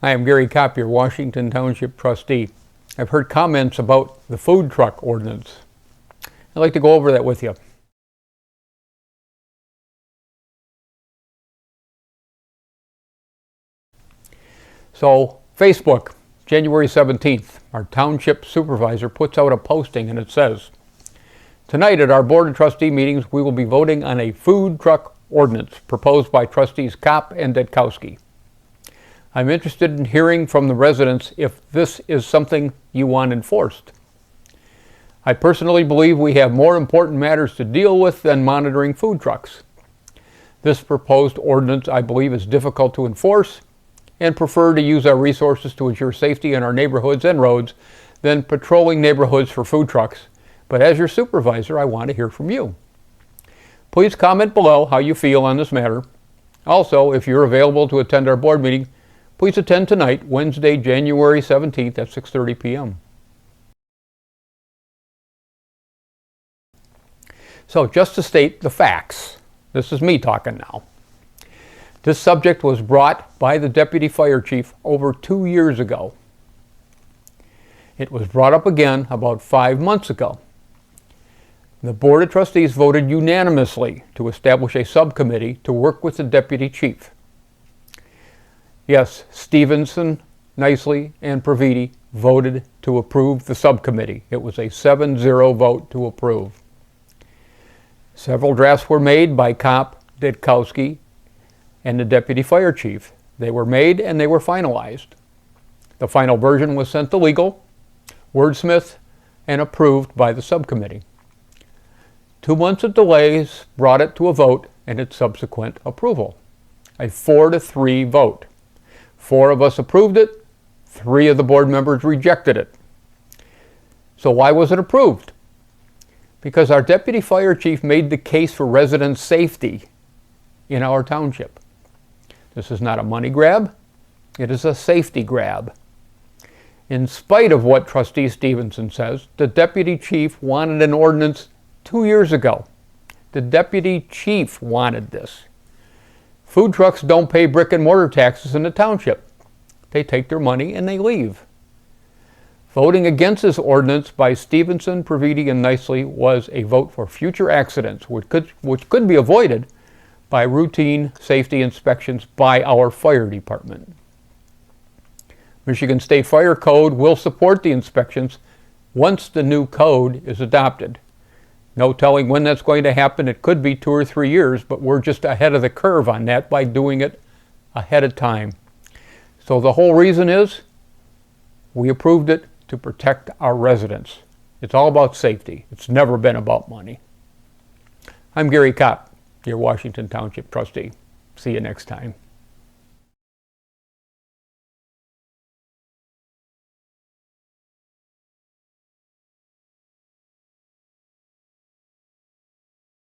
Hi, I'm Gary Kopp, your Washington Township trustee. I've heard comments about the food truck ordinance. I'd like to go over that with you. So, Facebook, January 17th, our township supervisor puts out a posting and it says, "Tonight at our Board of Trustee meetings, we will be voting on a food truck ordinance proposed by trustees Kopp and Detkowski. I'm interested in hearing from the residents if this is something you want enforced. I personally believe we have more important matters to deal with than monitoring food trucks. This proposed ordinance, I believe, is difficult to enforce and prefer to use our resources to ensure safety in our neighborhoods and roads than patrolling neighborhoods for food trucks. But as your supervisor, I want to hear from you. Please comment below how you feel on this matter. Also, if you're available to attend our board meeting, please attend tonight, Wednesday, January 17th at 6:30 p.m. So just to state the facts, this is me talking now. This subject was brought by the deputy fire chief over 2 years ago. It was brought up again about 5 months ago. The Board of Trustees voted unanimously to establish a subcommittee to work with the deputy chief. Yes, Stevenson, Nicely, and Praviti voted to approve the subcommittee. It was a 7-0 vote to approve. Several drafts were made by Kopp, Detkowski, and the deputy fire chief. They were made and they were finalized. The final version was sent to legal, wordsmithed, and approved by the subcommittee. 2 months of delays brought it to a vote and its subsequent approval. A 4-3 vote. 4 of us approved it, 3 of the board members rejected it. So why was it approved? Because our deputy fire chief made the case for resident safety in our township. This is not a money grab, it is a safety grab. In spite of what Trustee Stevenson says, the deputy chief wanted an ordinance 2 years ago. The deputy chief wanted this. Food trucks don't pay brick and mortar taxes in the township. They take their money and they leave. Voting against this ordinance by Stevenson, Praviti, and Nicely was a vote for future accidents, which could be avoided by routine safety inspections by our fire department. Michigan State Fire Code will support the inspections once the new code is adopted. No telling when that's going to happen. It could be 2 or 3 years, but we're just ahead of the curve on that by doing it ahead of time. So the whole reason is we approved it to protect our residents. It's all about safety. It's never been about money. I'm Gary Kopp, your Washington Township trustee. See you next time.